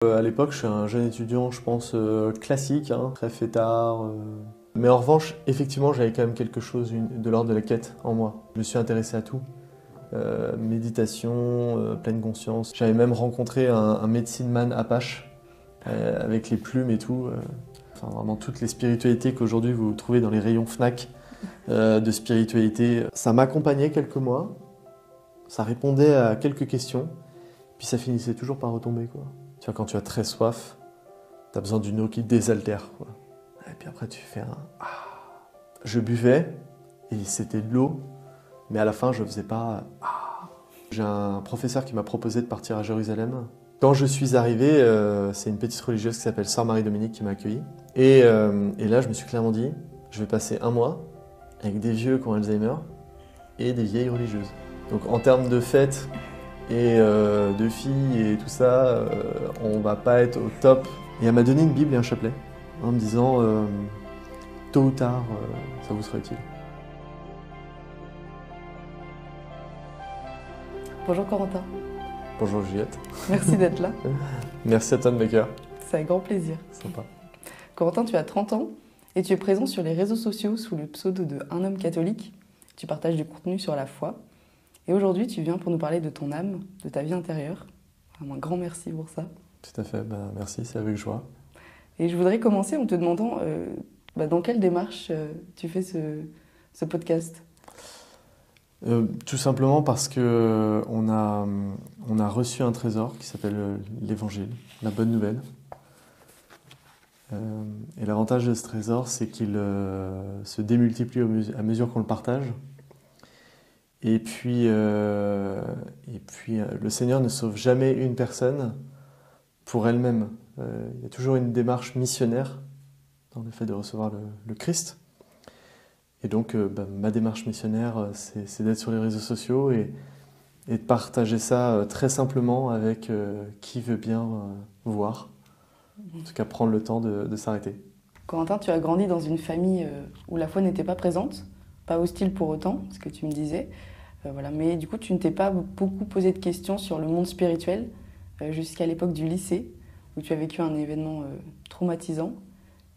À l'époque, je suis un jeune étudiant, je pense, classique, hein, très fêtard. Mais en revanche, effectivement, j'avais quand même quelque chose de l'ordre de la quête en moi. Je me suis intéressé à tout. Méditation, pleine conscience. J'avais même rencontré un medicine man Apache, avec les plumes et tout. Enfin, vraiment toutes les spiritualités qu'aujourd'hui vous trouvez dans les rayons Fnac de spiritualité. Ça m'accompagnait quelques mois, ça répondait à quelques questions, puis ça finissait toujours par retomber, quoi. Tu vois, quand tu as très soif, tu as besoin d'une eau qui te désaltère, quoi. Et puis après, tu fais un... Ah. Je buvais, et c'était de l'eau, mais à la fin, je faisais pas... Ah. J'ai un professeur qui m'a proposé de partir à Jérusalem. Quand je suis arrivé, c'est une petite religieuse qui s'appelle Sœur Marie-Dominique qui m'a accueilli. Et là, je me suis clairement dit, je vais passer un mois avec des vieux qui ont Alzheimer et des vieilles religieuses. Donc en termes de fêtes et de filles et tout ça, on va pas être au top. Et elle m'a donné une Bible et un chapelet en me disant tôt ou tard, ça vous sera utile. Bonjour Corentin, Bonjour Juliette. merci d'être là, Merci à toi de m'accueillir. c'est un grand plaisir. Sympa. Corentin, tu as 30 ans et tu es présent sur les réseaux sociaux sous le pseudo de Un homme catholique. Tu partages du contenu sur la foi. Et aujourd'hui, tu viens pour nous parler de ton âme, de ta vie intérieure. Vraiment un grand merci pour ça. Tout à fait, merci, c'est avec joie. Et je voudrais commencer en te demandant dans quelle démarche tu fais ce podcast. Tout simplement parce que on a reçu un trésor qui s'appelle l'Évangile, la bonne nouvelle. Et l'avantage de ce trésor, c'est qu'il se démultiplie à mesure qu'on le partage. Et puis, le Seigneur ne sauve jamais une personne pour elle-même. Il y a toujours une démarche missionnaire dans le fait de recevoir le Christ. Et donc, ma démarche missionnaire, c'est d'être sur les réseaux sociaux et de partager ça très simplement avec qui veut bien voir. En tout cas, prendre le temps de s'arrêter. Corentin, tu as grandi dans une famille où la foi n'était pas présente, pas hostile pour autant, ce que tu me disais. Voilà. Mais du coup, tu ne t'es pas beaucoup posé de questions sur le monde spirituel jusqu'à l'époque du lycée, où tu as vécu un événement traumatisant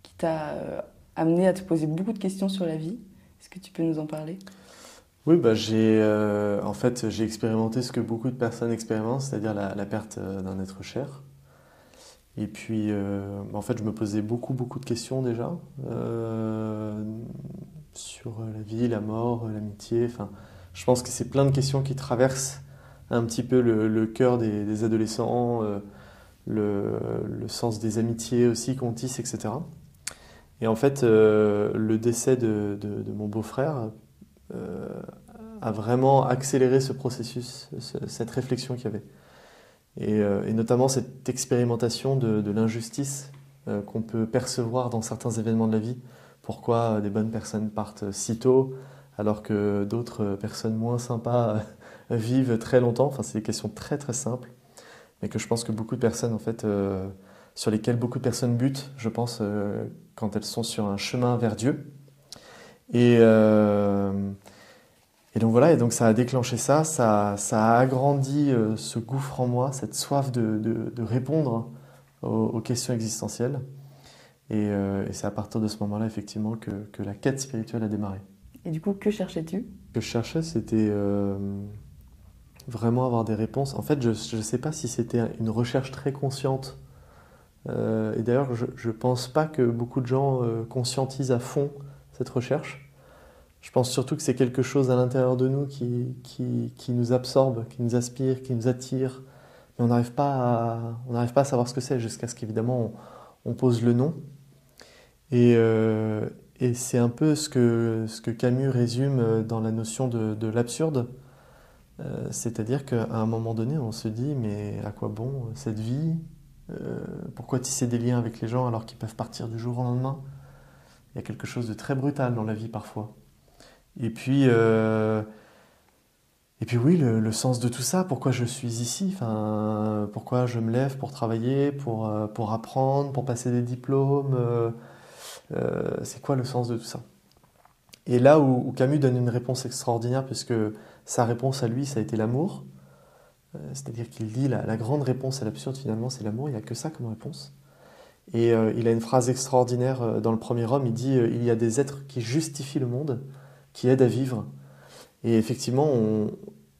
qui t'a amené à te poser beaucoup de questions sur la vie. Est-ce que tu peux nous en parler ? Oui, j'ai expérimenté ce que beaucoup de personnes expérimentent, c'est-à-dire la perte d'un être cher. Et puis, je me posais beaucoup de questions déjà sur la vie, la mort, l'amitié. Enfin, je pense que c'est plein de questions qui traversent un petit peu le cœur des adolescents, le sens des amitiés aussi qu'on tisse, etc. Et en fait, le décès de mon beau-frère a vraiment accéléré ce processus, cette réflexion qu'il y avait. Et notamment cette expérimentation de l'injustice qu'on peut percevoir dans certains événements de la vie. Pourquoi des bonnes personnes partent si tôt alors que d'autres personnes moins sympas vivent très longtemps. Enfin, c'est des questions très très simples, mais que je pense que beaucoup de personnes, en fait, sur lesquelles beaucoup de personnes butent, je pense, quand elles sont sur un chemin vers Dieu. Et donc voilà, et donc ça a déclenché ça a agrandi ce gouffre en moi, cette soif de répondre aux questions existentielles. Et c'est à partir de ce moment-là, effectivement, que la quête spirituelle a démarré. Et du coup, que cherchais-tu ? Ce que je cherchais, c'était vraiment avoir des réponses. En fait, je ne sais pas si c'était une recherche très consciente. Et d'ailleurs, je ne pense pas que beaucoup de gens conscientisent à fond cette recherche. Je pense surtout que c'est quelque chose à l'intérieur de nous qui nous absorbe, qui nous aspire, qui nous attire. Mais on n'arrive pas à savoir ce que c'est jusqu'à ce qu'évidemment on pose le nom. Et c'est un peu ce que Camus résume dans la notion de l'absurde. C'est-à-dire qu'à un moment donné, on se dit, mais à quoi bon cette vie ? Pourquoi tisser des liens avec les gens alors qu'ils peuvent partir du jour au lendemain ? Il y a quelque chose de très brutal dans la vie parfois. Et puis oui, le sens de tout ça, pourquoi je suis ici, enfin, pourquoi je me lève pour travailler, pour apprendre, pour passer des diplômes, c'est quoi le sens de tout ça? Et là où Camus donne une réponse extraordinaire, puisque sa réponse à lui, ça a été l'amour, C'est-à-dire qu'il dit la grande réponse à l'absurde, finalement, c'est l'amour, il n'y a que ça comme réponse. Et il a une phrase extraordinaire dans le premier homme, il dit il y a des êtres qui justifient le monde, qui aident à vivre. Et effectivement,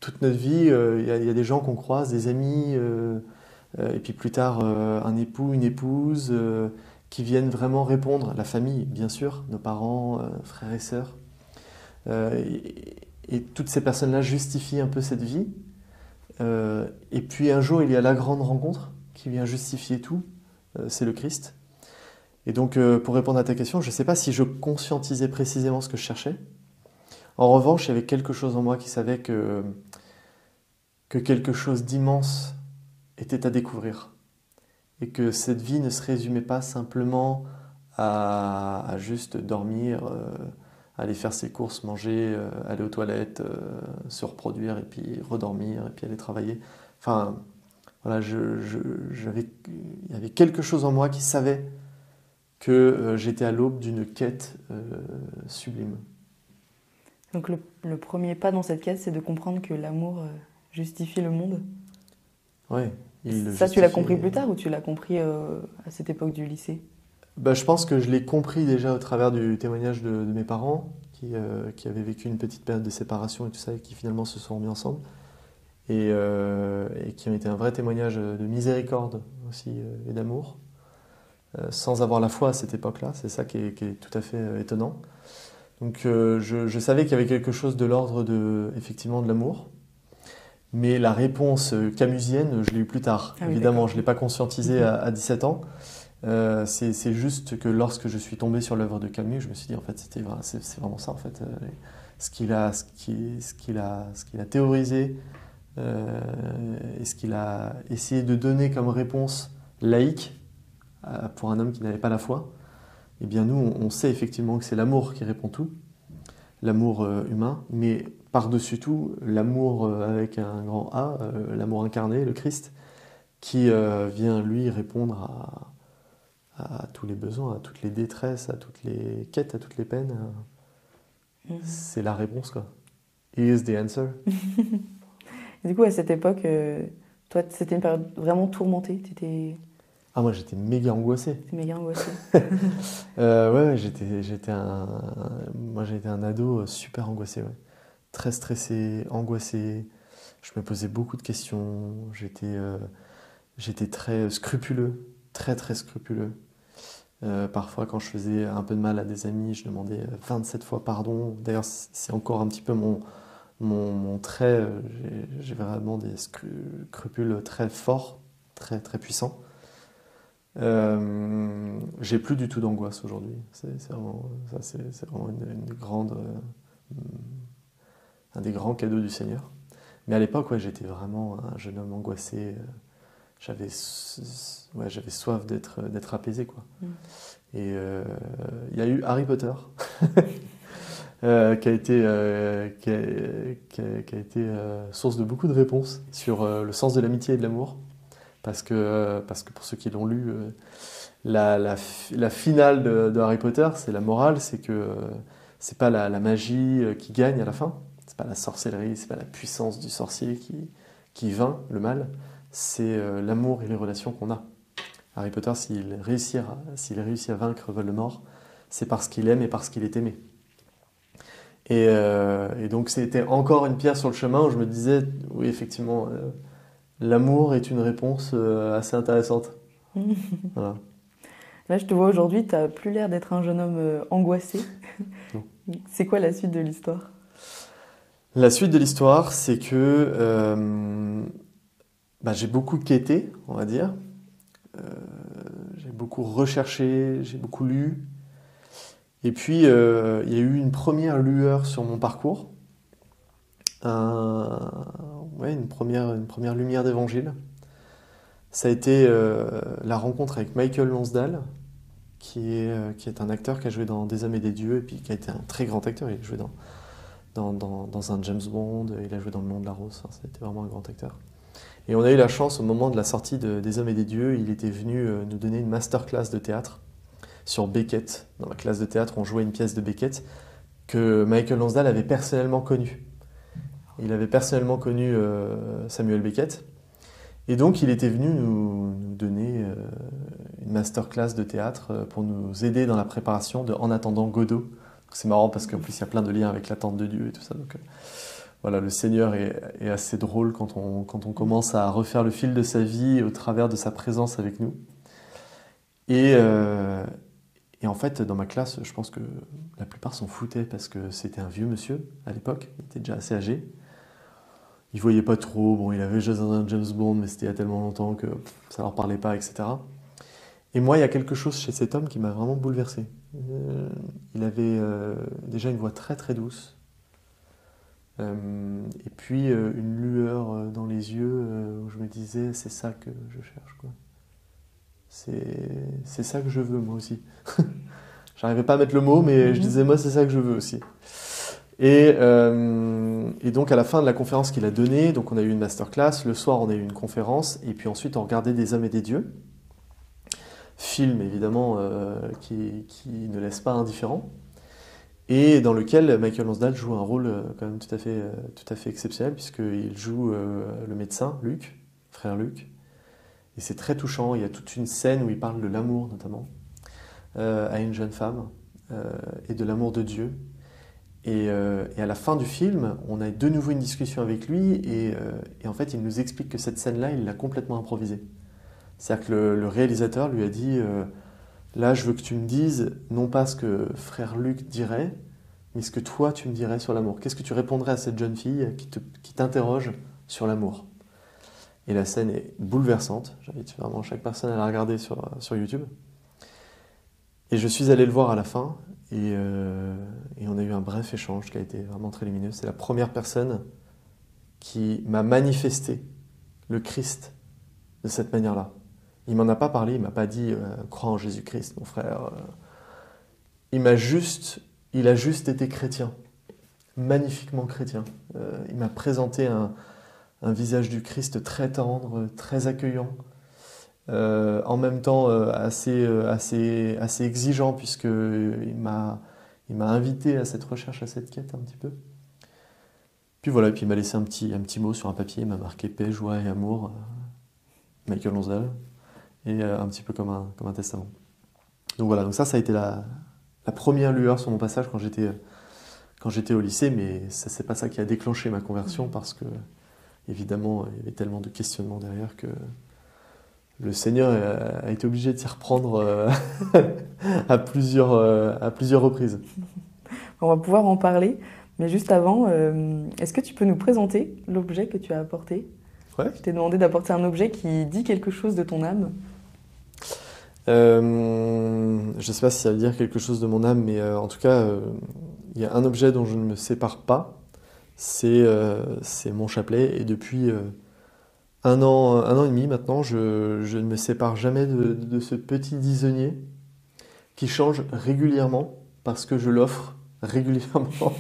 toute notre vie, il y a des gens qu'on croise, des amis, et puis plus tard, un époux, une épouse, qui viennent vraiment répondre, la famille, bien sûr, nos parents, frères et sœurs. Et toutes ces personnes-là justifient un peu cette vie. Et puis un jour, il y a la grande rencontre qui vient justifier tout, c'est le Christ. Et donc, pour répondre à ta question, je ne sais pas si je conscientisais précisément ce que je cherchais. En revanche, il y avait quelque chose en moi qui savait que quelque chose d'immense était à découvrir. Et que cette vie ne se résumait pas simplement à juste dormir, aller faire ses courses, manger, aller aux toilettes, se reproduire et puis redormir et puis aller travailler. Enfin, voilà, il y avait quelque chose en moi qui savait que j'étais à l'aube d'une quête sublime. Donc le premier pas dans cette quête, c'est de comprendre que l'amour justifie le monde. Oui. Ça, tu l'as compris plus tard ou tu l'as compris à cette époque du lycée? Je pense que je l'ai compris déjà au travers du témoignage de mes parents qui avaient vécu une petite période de séparation et tout ça et qui finalement se sont remis ensemble et qui ont été un vrai témoignage de miséricorde aussi et d'amour sans avoir la foi à cette époque-là. C'est ça qui est tout à fait étonnant. Donc je savais qu'il y avait quelque chose de l'ordre effectivement de l'amour. Mais la réponse camusienne, je l'ai eue plus tard. Ah oui, évidemment, je ne l'ai pas conscientisée à 17 ans. C'est juste que lorsque je suis tombé sur l'œuvre de Camus, je me suis dit, en fait, c'est vraiment ça, en fait. Ce qu'il a théorisé et ce qu'il a essayé de donner comme réponse laïque pour un homme qui n'avait pas la foi, eh bien nous, on sait effectivement que c'est l'amour qui répond tout, l'amour humain, mais par-dessus tout, l'amour avec un grand A, l'amour incarné, le Christ, qui vient, lui, répondre à tous les besoins, à toutes les détresses, à toutes les quêtes, à toutes les peines. C'est la réponse, quoi. He is the answer. Et du coup, à cette époque, toi, c'était une période vraiment tourmentée. Ah, moi, j'étais méga angoissé. T'étais méga angoissé. Ouais, moi, j'ai été un ado super angoissé, ouais. Très stressé, angoissé. Je me posais beaucoup de questions. J'étais très scrupuleux, très très scrupuleux. Parfois, quand je faisais un peu de mal à des amis, je demandais 27 fois pardon. D'ailleurs, c'est encore un petit peu mon trait. J'ai vraiment des scrupules très forts, très très puissants. J'ai plus du tout d'angoisse aujourd'hui. C'est vraiment une grande, un des grands cadeaux du Seigneur. Mais à l'époque, ouais, j'étais vraiment un jeune homme angoissé. J'avais soif d'être apaisé, quoi. Et il y a eu Harry Potter qui a été source de beaucoup de réponses sur le sens de l'amitié et de l'amour. Parce que pour ceux qui l'ont lu, la finale de Harry Potter, c'est la morale, c'est que c'est pas la magie qui gagne à la fin, c'est pas la sorcellerie, c'est pas la puissance du sorcier qui vainc le mal, c'est l'amour et les relations qu'on a. Harry Potter, s'il réussit à vaincre Voldemort, c'est parce qu'il aime et parce qu'il est aimé. Et donc c'était encore une pierre sur le chemin où je me disais, oui, effectivement, l'amour est une réponse assez intéressante. Voilà. Là, je te vois aujourd'hui, tu n'as plus l'air d'être un jeune homme angoissé. Non. C'est quoi la suite de l'histoire? La suite de l'histoire, c'est que j'ai beaucoup quêté, on va dire. J'ai beaucoup recherché, j'ai beaucoup lu. Et puis, il y a eu une première lueur sur mon parcours. Une première lumière d'évangile. Ça a été la rencontre avec Michael Lonsdale, qui est un acteur qui a joué dans Des Hommes et des Dieux, et puis qui a été un très grand acteur. Il a joué dans un James Bond, il a joué dans Le Nom de la Rose. Enfin, c'était vraiment un grand acteur. Et on a eu la chance, au moment de la sortie Des Hommes et des Dieux, il était venu nous donner une masterclass de théâtre sur Beckett. Dans la classe de théâtre, on jouait une pièce de Beckett que Michael Lonsdale avait personnellement connue. Il avait personnellement connu Samuel Beckett. Et donc, il était venu nous donner une masterclass de théâtre pour nous aider dans la préparation de En attendant Godot. C'est marrant parce qu'en plus, il y a plein de liens avec l'attente de Dieu et tout ça. Donc, voilà, le Seigneur est assez drôle quand on commence à refaire le fil de sa vie au travers de sa présence avec nous. Et en fait, dans ma classe, je pense que la plupart s'en foutaient parce que c'était un vieux monsieur à l'époque, il était déjà assez âgé. Il voyait pas trop, bon, il avait joué dans un James Bond, mais c'était il y a tellement longtemps que ça leur parlait pas, etc. Et moi, il y a quelque chose chez cet homme qui m'a vraiment bouleversé. Il avait déjà une voix très très douce, et puis une lueur dans les yeux où je me disais, c'est ça que je cherche, quoi. C'est ça que je veux, moi aussi. J'arrivais pas à mettre le mot, mais je disais, moi, c'est ça que je veux aussi. Et donc, à la fin de la conférence qu'il a donnée, donc on a eu une masterclass, le soir, on a eu une conférence, et puis ensuite, on regardait Des hommes et des dieux. Film, évidemment, qui ne laisse pas indifférent, et dans lequel Michael Lonsdale joue un rôle quand même tout à fait exceptionnel, puisqu'il joue le médecin, Luc, frère Luc. Et c'est très touchant, il y a toute une scène où il parle de l'amour, notamment, à une jeune femme, et de l'amour de Dieu. Et à la fin du film, on a de nouveau une discussion avec lui, et en fait, il nous explique que cette scène-là, il l'a complètement improvisée. C'est-à-dire que le réalisateur lui a dit là, je veux que tu me dises, non pas ce que frère Luc dirait, mais ce que toi, tu me dirais sur l'amour. Qu'est-ce que tu répondrais à cette jeune fille qui t'interroge sur l'amour? Et la scène est bouleversante. J'invite vraiment chaque personne à la regarder sur YouTube. Et je suis allé le voir à la fin, et on a eu un bref échange qui a été vraiment très lumineux. C'est la première personne qui m'a manifesté le Christ de cette manière-là. Il m'en a pas parlé, il m'a pas dit crois en Jésus-Christ, mon frère. Il a juste été chrétien, magnifiquement chrétien. Il m'a présenté un visage du Christ très tendre, très accueillant, en même temps assez exigeant, puisqu'il m'a invité à cette recherche, à cette quête un petit peu. Puis voilà, et puis il m'a laissé un petit mot sur un papier, il m'a marqué paix, joie et amour, Michael Lonsdale, et un petit peu comme un testament. Donc voilà, donc ça a été la première lueur sur mon passage quand j'étais au lycée, mais c'est pas ça qui a déclenché ma conversion, parce que évidemment il y avait tellement de questionnements derrière que le Seigneur a été obligé de s'y reprendre à plusieurs reprises. On va pouvoir en parler, mais juste avant, est-ce que tu peux nous présenter l'objet que tu as apporté? Ouais. Je t'ai demandé d'apporter un objet qui dit quelque chose de ton âme. Je ne sais pas si ça veut dire quelque chose de mon âme, mais en tout cas, il y a un objet dont je ne me sépare pas, c'est mon chapelet, et depuis un an et demi maintenant, je ne me sépare jamais de ce petit disonnier qui change régulièrement parce que je l'offre régulièrement.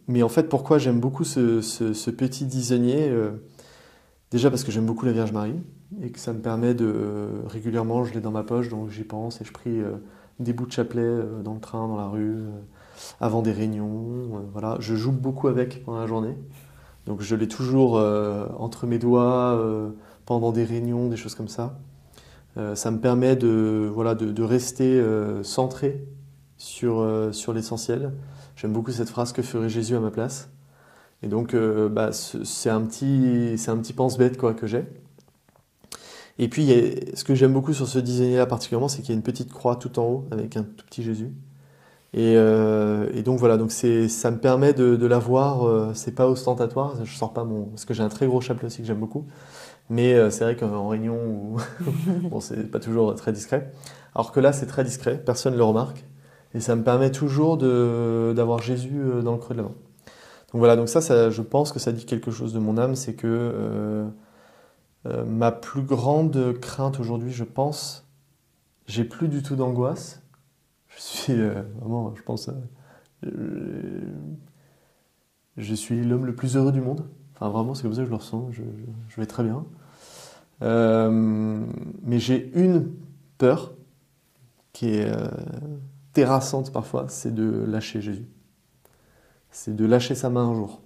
Mais en fait, pourquoi j'aime beaucoup ce petit disonnier? Déjà parce que j'aime beaucoup la Vierge Marie et que ça me permet régulièrement, je l'ai dans ma poche, donc j'y pense et je prie des bouts de chapelet dans le train, dans la rue, avant des réunions. Voilà. Je joue beaucoup avec pendant la journée. Donc je l'ai toujours entre mes doigts pendant des réunions, des choses comme ça. Ça me permet de rester centré sur l'essentiel. J'aime beaucoup cette phrase, que ferait Jésus à ma place? Et donc c'est un petit pense-bête quoi, que j'ai. Et puis ce que j'aime beaucoup sur ce design-là particulièrement, c'est qu'il y a une petite croix tout en haut avec un tout petit Jésus. Et donc voilà, donc ça me permet de l'avoir, c'est pas ostentatoire, je sors pas parce que j'ai un très gros chapelet aussi que j'aime beaucoup, mais c'est vrai qu'en réunion, bon, c'est pas toujours très discret, alors que là c'est très discret, personne ne le remarque, et ça me permet toujours d'avoir Jésus dans le creux de la main. Donc voilà, donc ça je pense que ça dit quelque chose de mon âme, c'est que ma plus grande crainte aujourd'hui, je pense, j'ai plus du tout d'angoisse. Je suis vraiment, je pense, je suis l'homme le plus heureux du monde. Enfin, vraiment, c'est comme ça que je le ressens. Je vais très bien. Mais j'ai une peur qui est terrassante parfois, c'est de lâcher Jésus. c'est de lâcher sa main un jour.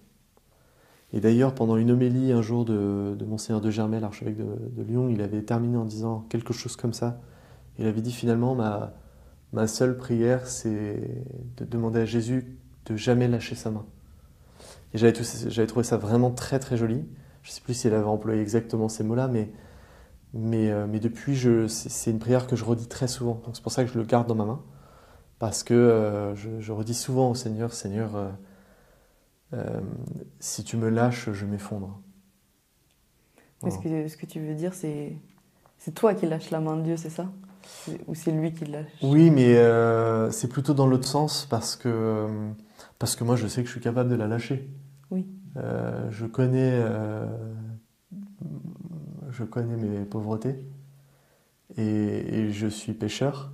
Et d'ailleurs, pendant une homélie un jour de Monseigneur de Germay, l'archevêque de Lyon, il avait terminé en disant quelque chose comme ça. Il avait dit finalement, ma seule prière, c'est de demander à Jésus de jamais lâcher sa main. Et j'avais trouvé ça vraiment très très joli. Je ne sais plus si elle avait employé exactement ces mots-là, mais depuis, c'est une prière que je redis très souvent. Donc c'est pour ça que je le garde dans ma main. Parce que je redis souvent au Seigneur, Seigneur, si tu me lâches, je m'effondre. Voilà. Ce que tu veux dire, c'est toi qui lâches la main de Dieu, c'est ça? Ou c'est lui qui lâche? Oui, mais c'est plutôt dans l'autre sens parce que moi je sais que je suis capable de la lâcher. Oui. Je connais mes pauvretés et je suis pécheur.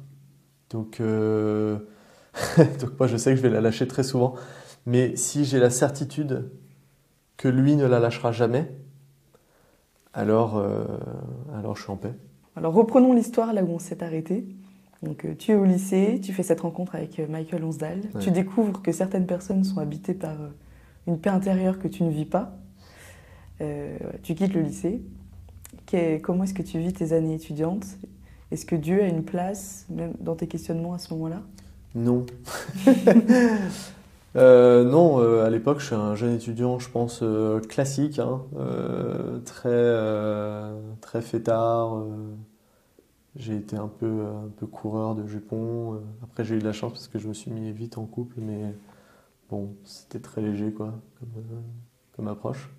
Donc, donc moi je sais que je vais la lâcher très souvent. Mais si j'ai la certitude que lui ne la lâchera jamais, alors je suis en paix. Alors reprenons l'histoire là où on s'est arrêté. Donc tu es au lycée, tu fais cette rencontre avec Michael Lonsdal. Ouais. Tu découvres que certaines personnes sont habitées par une paix intérieure que tu ne vis pas. Tu quittes le lycée. Comment est-ce que tu vis tes années étudiantes? Est-ce que Dieu a une place même dans tes questionnements à ce moment-là? Non. Non, à l'époque, je suis un jeune étudiant, je pense, classique, hein, très fêtard. J'ai été un peu coureur de jupons. Après, j'ai eu de la chance parce que je me suis mis vite en couple, mais bon, c'était très léger, quoi, comme approche.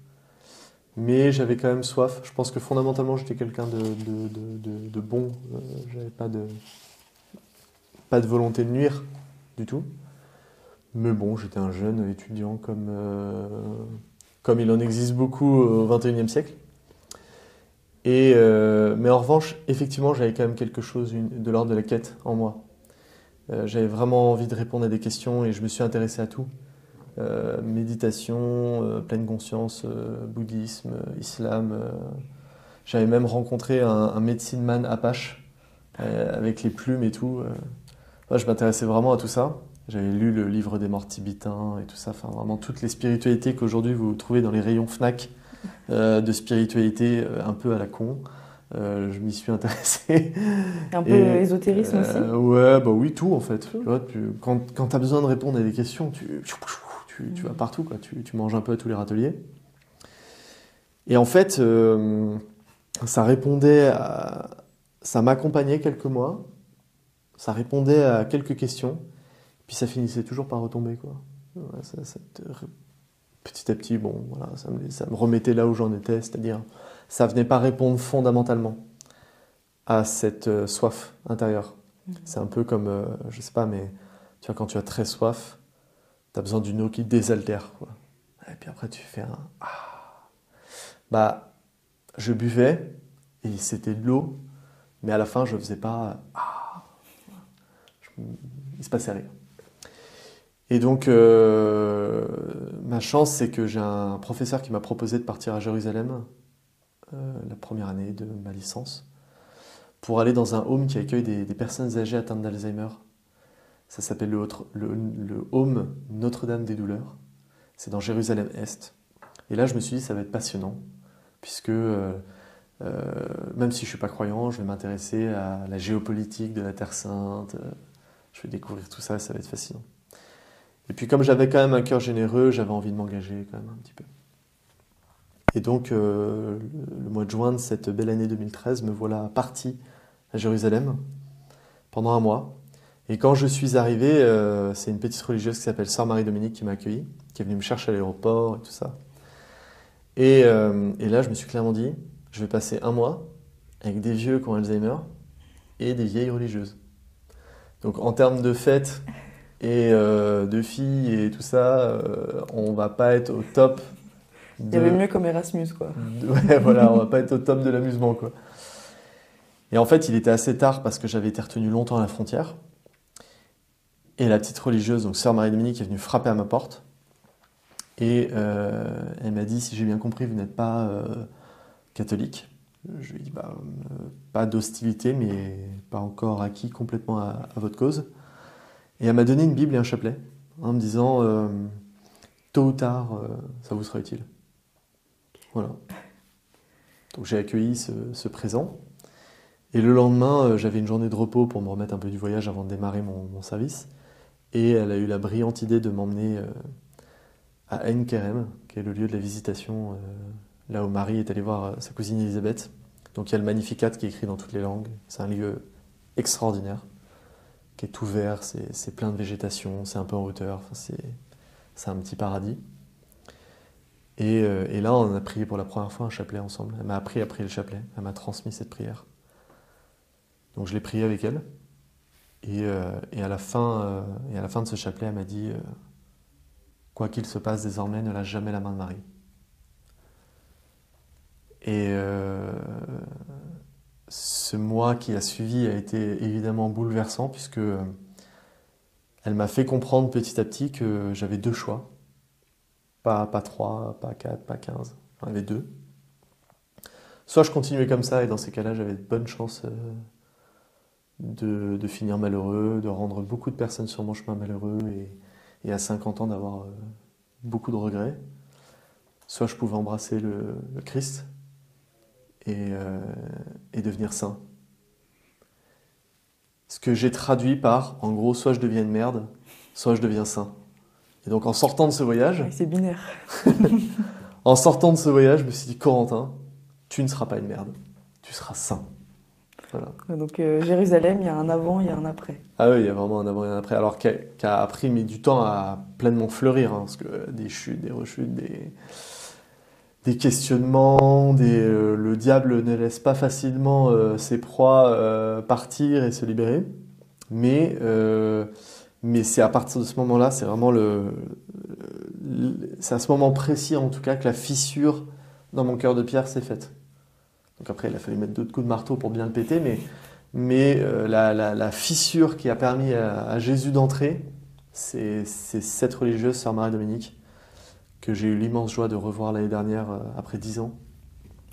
Mais j'avais quand même soif. Je pense que fondamentalement, j'étais quelqu'un de bon. J'avais pas de volonté de nuire du tout. Mais bon, j'étais un jeune étudiant comme il en existe beaucoup au XXIe siècle. Mais en revanche, effectivement, j'avais quand même quelque chose de l'ordre de la quête en moi. J'avais vraiment envie de répondre à des questions et je me suis intéressé à tout. Méditation, pleine conscience, bouddhisme, islam. J'avais même rencontré un medicine man Apache avec les plumes et tout. Je m'intéressais vraiment à tout ça. J'avais lu le livre des morts tibétains et tout ça. Enfin, vraiment toutes les spiritualités qu'aujourd'hui vous trouvez dans les rayons Fnac de spiritualité un peu à la con. Je m'y suis intéressé. Un peu ésotérisme aussi? Ouais, bah oui, tout en fait. Tu vois, quand tu as besoin de répondre à des questions, tu vas partout, quoi. Tu manges un peu à tous les râteliers. Et en fait, ça m'accompagnait quelques mois, ça répondait à quelques questions, puis ça finissait toujours par retomber, quoi. Ouais, petit à petit, bon, voilà, ça me remettait là où j'en étais, c'est-à-dire, ça venait pas répondre fondamentalement à cette soif intérieure. C'est un peu comme, je sais pas, mais tu vois, quand tu as très soif, tu as besoin d'une eau qui désaltère, quoi. Et puis après, tu fais un « ah ». Bah, je buvais, et c'était de l'eau, mais à la fin, je faisais pas « ah ». Il se passait rien. Et donc, ma chance, c'est que j'ai un professeur qui m'a proposé de partir à Jérusalem la première année de ma licence pour aller dans un home qui accueille des personnes âgées atteintes d'Alzheimer. Ça s'appelle le home Notre-Dame des Douleurs. C'est dans Jérusalem-Est. Et là, je me suis dit, ça va être passionnant, puisque même si je ne suis pas croyant, je vais m'intéresser à la géopolitique de la Terre Sainte. Je vais découvrir tout ça, ça va être fascinant. Et puis comme j'avais quand même un cœur généreux, j'avais envie de m'engager quand même un petit peu. Et donc le mois de juin de cette belle année 2013, me voilà parti à Jérusalem pendant un mois. Et quand je suis arrivé, c'est une petite religieuse qui s'appelle Sœur Marie-Dominique qui m'a accueilli, qui est venue me chercher à l'aéroport et tout ça. Et là, je me suis clairement dit, je vais passer un mois avec des vieux qui ont Alzheimer et des vieilles religieuses. Donc en termes de fête et de filles et tout ça, on va pas être au top. Il y avait mieux comme Erasmus, quoi. Ouais, voilà, on va pas être au top de l'amusement, quoi. Et en fait, il était assez tard parce que j'avais été retenu longtemps à la frontière. Et la petite religieuse, donc Sœur Marie-Dominique, est venue frapper à ma porte. Et elle m'a dit, si j'ai bien compris, vous n'êtes pas catholique. Je lui ai dit, pas d'hostilité, mais pas encore acquis complètement à votre cause. Et elle m'a donné une Bible et un chapelet, en me disant, tôt ou tard, ça vous sera utile. Voilà. Donc j'ai accueilli ce présent. Et le lendemain, j'avais une journée de repos pour me remettre un peu du voyage avant de démarrer mon service. Et elle a eu la brillante idée de m'emmener à Ein Kerem, qui est le lieu de la visitation, là où Marie est allée voir sa cousine Élisabeth. Donc il y a le Magnificat qui est écrit dans toutes les langues. C'est un lieu extraordinaire, qui est ouvert, c'est plein de végétation, c'est un peu en hauteur, enfin, c'est un petit paradis. Et là, on a prié pour la première fois un chapelet ensemble. Elle m'a appris à prier le chapelet, elle m'a transmis cette prière. Donc je l'ai prié avec elle. Et à la fin de ce chapelet, elle m'a dit quoi qu'il se passe désormais, ne lâche jamais la main de Marie. Et ce mois qui a suivi a été évidemment bouleversant puisque elle m'a fait comprendre petit à petit que j'avais 2 choix. Pas 3, pas 4, pas 15. J'en avais 2. Soit je continuais comme ça et dans ces cas-là, j'avais de bonnes chances de finir malheureux, de rendre beaucoup de personnes sur mon chemin malheureux et à 50 ans d'avoir beaucoup de regrets. Soit je pouvais embrasser le Christ et devenir saint. Ce que j'ai traduit par, en gros, soit je deviens une merde, soit je deviens saint. Et donc en sortant de ce voyage... Ouais, c'est binaire. En sortant de ce voyage, je me suis dit, Corentin, tu ne seras pas une merde, tu seras saint. Voilà. Donc Jérusalem, il y a un avant, il y a un après. Ah oui, il y a vraiment un avant et un après. Alors qui a appris mais du temps à pleinement fleurir, hein, parce que des chutes, des rechutes, des questionnements, le diable ne laisse pas facilement ses proies partir et se libérer. Mais c'est à partir de ce moment-là, c'est vraiment c'est à ce moment précis en tout cas que la fissure dans mon cœur de pierre s'est faite. Donc après, il a fallu mettre 2 coups de marteau pour bien le péter, mais la fissure qui a permis à Jésus d'entrer, c'est cette religieuse, Sœur Marie-Dominique, que j'ai eu l'immense joie de revoir l'année dernière après 10 ans.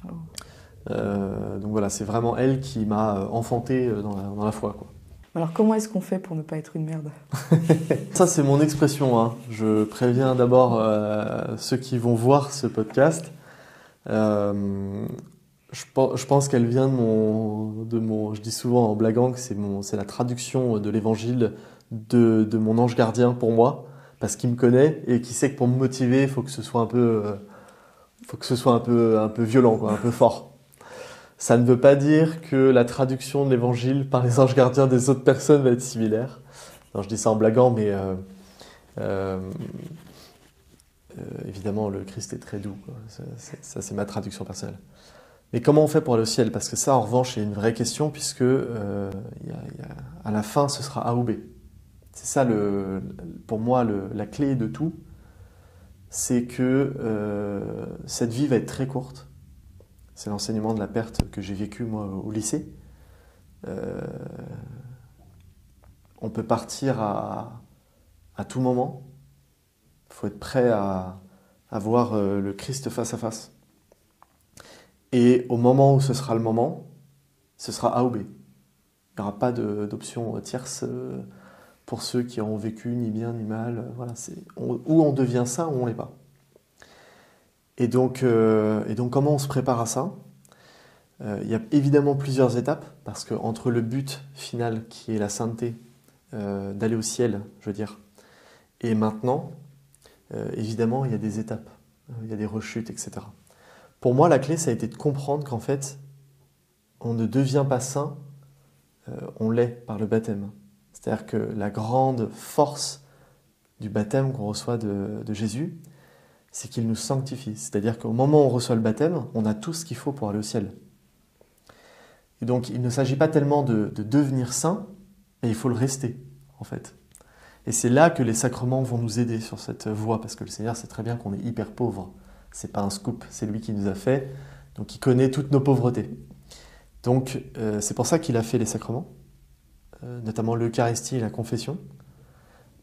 Donc voilà, c'est vraiment elle qui m'a enfanté dans la foi, quoi. Alors comment est-ce qu'on fait pour ne pas être une merde? Ça, c'est mon expression, hein. Je préviens d'abord ceux qui vont voir ce podcast. Je pense qu'elle vient je dis souvent en blaguant que c'est la traduction de l'évangile de mon ange gardien pour moi, parce qu'il me connaît et qui sait que pour me motiver, il faut que ce soit un peu violent, quoi, un peu fort. Ça ne veut pas dire que la traduction de l'évangile par les anges gardiens des autres personnes va être similaire. Non, je dis ça en blaguant, mais évidemment, le Christ est très doux, quoi. Ça, c'est ma traduction personnelle. Mais comment on fait pour aller au ciel? Parce que ça, en revanche, c'est une vraie question, puisque à la fin, ce sera A ou B. C'est ça, pour moi, la clé de tout. C'est que cette vie va être très courte. C'est l'enseignement de la perte que j'ai vécu, moi, au lycée. On peut partir à tout moment. Il faut être prêt à voir le Christ face à face. Et au moment où ce sera le moment, ce sera A ou B. Il n'y aura pas d'option tierce pour ceux qui auront vécu ni bien ni mal. Voilà, ou on devient saint ou on ne l'est pas. Et donc, comment on se prépare à ça? Il y a évidemment plusieurs étapes, parce qu'entre le but final, qui est la sainteté, d'aller au ciel, je veux dire, et maintenant, évidemment, il y a des étapes, il y a des rechutes, etc. Pour moi, la clé, ça a été de comprendre qu'en fait, on ne devient pas saint, on l'est par le baptême. C'est-à-dire que la grande force du baptême qu'on reçoit de Jésus, c'est qu'il nous sanctifie. C'est-à-dire qu'au moment où on reçoit le baptême, on a tout ce qu'il faut pour aller au ciel. Et donc, il ne s'agit pas tellement de devenir saint, mais il faut le rester, en fait. Et c'est là que les sacrements vont nous aider sur cette voie, parce que le Seigneur sait très bien qu'on est hyper pauvre. C'est pas un scoop, c'est lui qui nous a fait, donc il connaît toutes nos pauvretés. Donc, c'est pour ça qu'il a fait les sacrements, notamment l'Eucharistie et la confession,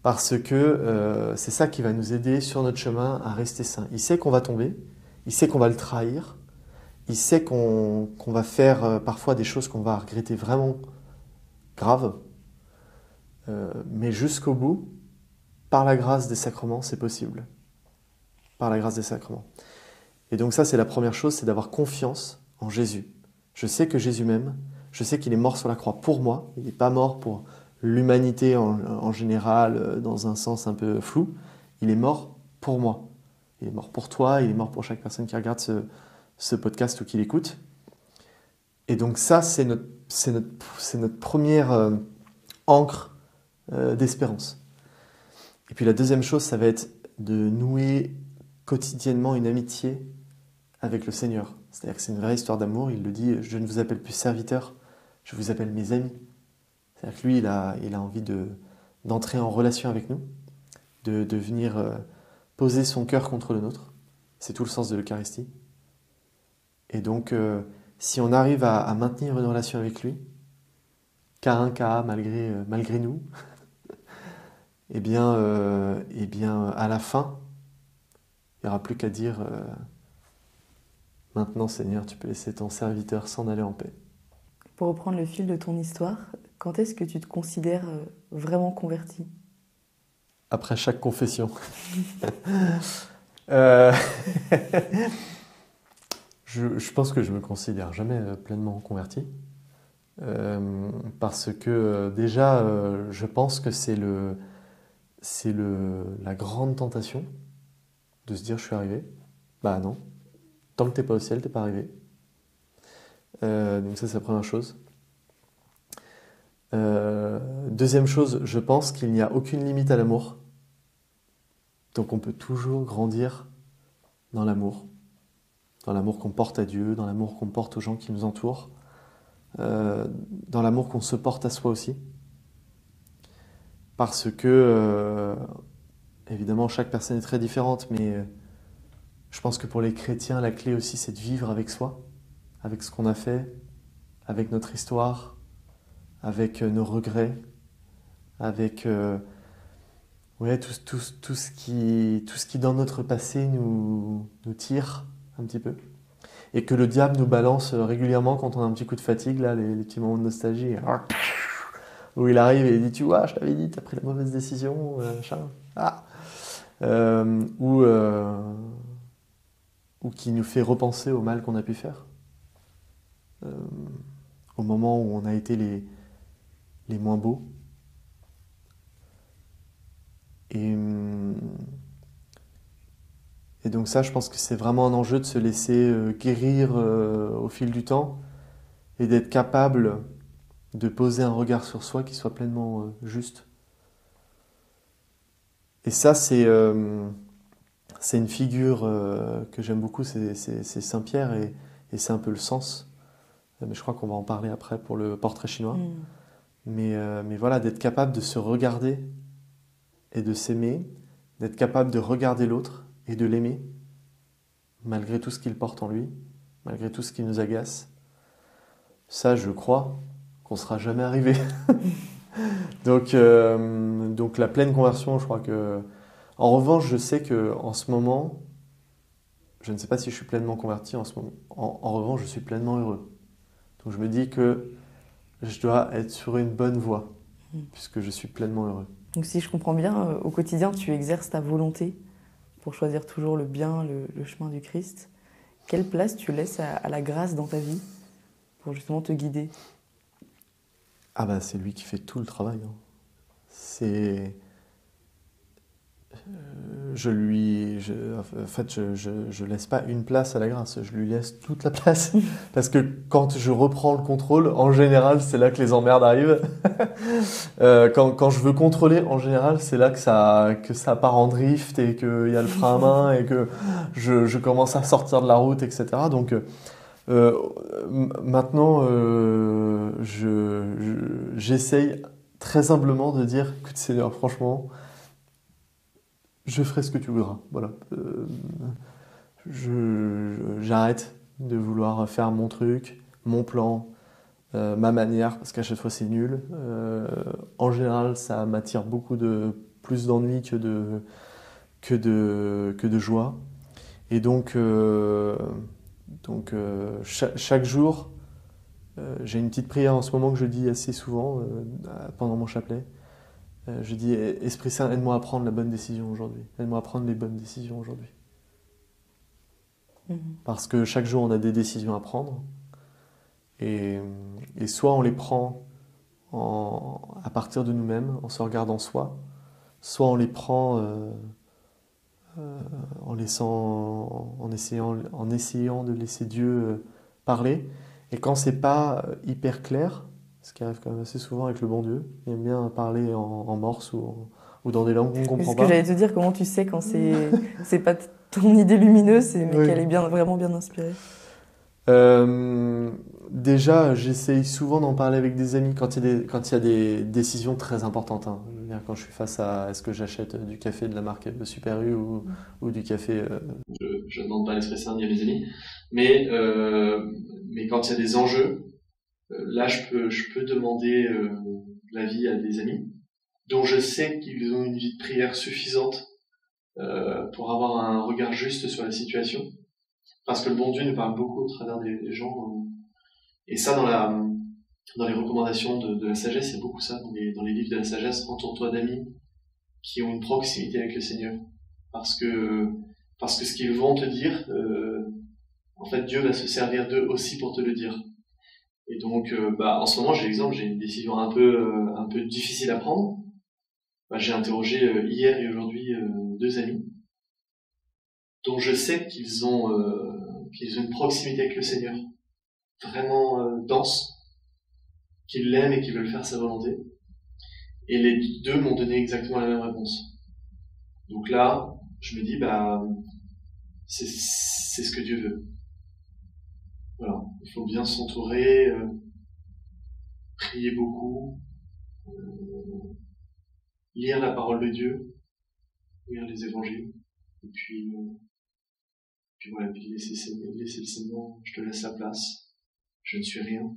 parce que c'est ça qui va nous aider sur notre chemin à rester saint. Il sait qu'on va tomber, il sait qu'on va le trahir, il sait qu'on va faire parfois des choses qu'on va regretter vraiment graves, mais jusqu'au bout, par la grâce des sacrements, c'est possible. par la grâce des sacrements. Et donc ça, c'est la première chose, c'est d'avoir confiance en Jésus. Je sais que Jésus m'aime, je sais qu'il est mort sur la croix pour moi, il n'est pas mort pour l'humanité en général, dans un sens un peu flou, il est mort pour moi. Il est mort pour toi, il est mort pour chaque personne qui regarde ce podcast ou qui l'écoute. Et donc ça, c'est notre première encre d'espérance. Et puis la deuxième chose, ça va être de nouer quotidiennement une amitié avec le Seigneur. C'est-à-dire que c'est une vraie histoire d'amour. Il le dit, je ne vous appelle plus serviteur, je vous appelle mes amis. C'est-à-dire que lui, il a envie d'entrer en relation avec nous, de venir poser son cœur contre le nôtre. C'est tout le sens de l'Eucharistie. Et donc, si on arrive à maintenir une relation avec lui, K1, malgré nous, eh bien, à la fin, il n'y aura plus qu'à dire maintenant, Seigneur, tu peux laisser ton serviteur s'en aller en paix. Pour reprendre le fil de ton histoire, quand est-ce que tu te considères vraiment converti? Après chaque confession. Je pense que je me considère jamais pleinement converti. Parce que déjà, je pense que c'est la grande tentation de se dire je suis arrivé. Bah non. Tant que t'es pas au ciel, t'es pas arrivé. Donc ça, c'est la première chose. Deuxième chose, je pense qu'il n'y a aucune limite à l'amour. Donc on peut toujours grandir dans l'amour qu'on porte à Dieu, dans l'amour qu'on porte aux gens qui nous entourent, dans l'amour qu'on se porte à soi aussi. Parce que, évidemment, chaque personne est très différente, mais je pense que pour les chrétiens, la clé aussi, c'est de vivre avec soi, avec ce qu'on a fait, avec notre histoire, avec nos regrets, avec tout ce qui dans notre passé nous tire un petit peu. Et que le diable nous balance régulièrement quand on a un petit coup de fatigue, là, les petits moments de nostalgie, où il arrive et il dit, tu vois, je t'avais dit, t'as pris la mauvaise décision, machin. Ou qui nous fait repenser au mal qu'on a pu faire. Au moment où on a été les moins beaux. Et donc ça, je pense que c'est vraiment un enjeu de se laisser guérir au fil du temps et d'être capable de poser un regard sur soi qui soit pleinement juste. Et ça, c'est une figure que j'aime beaucoup, c'est Saint-Pierre et c'est un peu le sens. Mais je crois qu'on va en parler après pour le portrait chinois. Mais voilà, d'être capable de se regarder et de s'aimer, d'être capable de regarder l'autre et de l'aimer, malgré tout ce qu'il porte en lui, malgré tout ce qui nous agace. Ça, je crois qu'on ne sera jamais arrivé. Donc la pleine conversion, je crois que... En revanche, je sais qu'en ce moment, je ne sais pas si je suis pleinement converti en ce moment. En revanche, je suis pleinement heureux. Donc je me dis que je dois être sur une bonne voie, puisque je suis pleinement heureux. Donc si je comprends bien, au quotidien, tu exerces ta volonté pour choisir toujours le bien, le chemin du Christ. Quelle place tu laisses à la grâce dans ta vie pour justement te guider? Ah bah c'est lui qui fait tout le travail. Je laisse pas une place à la grâce, je lui laisse toute la place. Parce que quand je reprends le contrôle, en général, c'est là que les emmerdes arrivent. Quand je veux contrôler, en général, c'est là que ça part en drift et qu'il y a le frein à main et que je commence à sortir de la route, etc. Donc maintenant, j'essaye très humblement de dire, écoute Seigneur, franchement, je ferai ce que tu voudras. Voilà. J'arrête de vouloir faire mon truc, mon plan, ma manière, parce qu'à chaque fois c'est nul. En général, ça m'attire plus d'ennuis que de joie. Et donc chaque jour, j'ai une petite prière en ce moment que je dis assez souvent pendant mon chapelet. Je dis, Esprit Saint, aide-moi à prendre la bonne décision aujourd'hui. Aide-moi à prendre les bonnes décisions aujourd'hui. Parce que chaque jour, on a des décisions à prendre. Et soit on les prend à partir de nous-mêmes, en se regardant soi, soit on les prend en essayant de laisser Dieu parler. Et quand c'est pas hyper clair, ce qui arrive quand même assez souvent avec le bon Dieu, il aime bien parler en morse ou dans des langues qu'on ne comprend C'est ce pas. que j'allais te dire, comment tu sais quand c'est pas ton idée lumineuse, mais Oui. qu'elle est vraiment bien inspirée. Déjà, j'essaye souvent d'en parler avec des amis quand il y a des décisions très importantes. Hein. Je veux dire, quand je suis face à est-ce que j'achète du café de la marque Super U ou du café. Je ne demande pas l'Esprit Saint ni à mes amis. Mais quand il y a des enjeux, là, je peux demander l'avis à des amis dont je sais qu'ils ont une vie de prière suffisante pour avoir un regard juste sur la situation. Parce que le bon Dieu nous parle beaucoup au travers des gens. Et ça, dans les recommandations de la sagesse, il y a beaucoup ça. Dans les livres de la sagesse, entoure-toi d'amis qui ont une proximité avec le Seigneur. Parce que ce qu'ils vont te dire, en fait, Dieu va se servir d'eux aussi pour te le dire. Et donc, en ce moment, j'ai une décision un peu difficile à prendre. J'ai interrogé hier et aujourd'hui 2 amis dont je sais qu'ils ont une proximité avec le Seigneur vraiment dense, qu'ils l'aiment et qu'ils veulent faire sa volonté. Et les 2 m'ont donné exactement la même réponse. Donc là, je me dis, c'est ce que Dieu veut. Voilà, il faut bien s'entourer, prier beaucoup, lire la parole de Dieu, lire les évangiles, et puis voilà, puis laisser le Seigneur, je te laisse la place, je ne suis rien.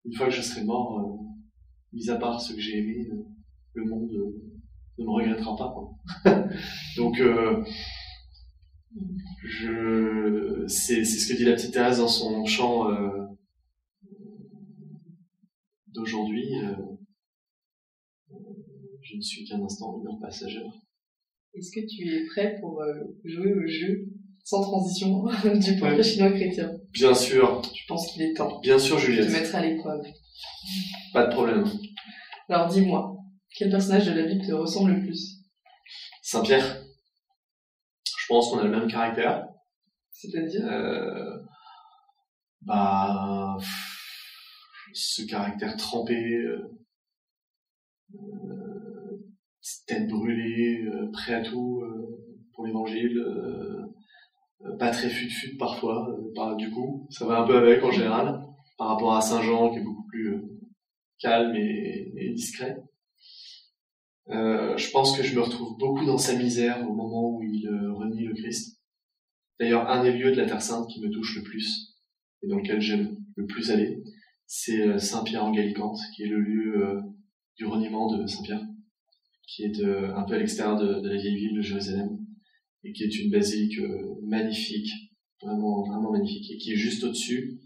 Une fois que je serai mort, mis à part ce que j'ai aimé, le monde ne me regrettera pas, quoi. Donc, c'est ce que dit la petite Thérèse dans son chant d'aujourd'hui. Je ne suis qu'un instant, une heure passagère. Est-ce que tu es prêt pour jouer au jeu sans transition du portrait chinois chrétien? Bien sûr. Je pense qu'il est temps. Bien sûr, Juliette. Je te mettrai à l'épreuve. Pas de problème. Alors dis-moi, quel personnage de la Bible te ressemble le plus? Saint-Pierre. Je pense qu'on a le même caractère. C'est-à-dire ce caractère trempé, tête brûlée, prêt à tout pour l'évangile, pas très fut-fut parfois, du coup, ça va un peu avec en général, par rapport à Saint Jean qui est beaucoup plus calme et discret. Je pense que je me retrouve beaucoup dans sa misère au moment où il renie le Christ. D'ailleurs, un des lieux de la Terre Sainte qui me touche le plus, et dans lequel j'aime le plus aller, c'est Saint-Pierre en Gallicante, qui est le lieu du reniement de Saint-Pierre, qui est un peu à l'extérieur de la vieille ville de Jérusalem, et qui est une basilique magnifique, vraiment, vraiment magnifique, et qui est juste au-dessus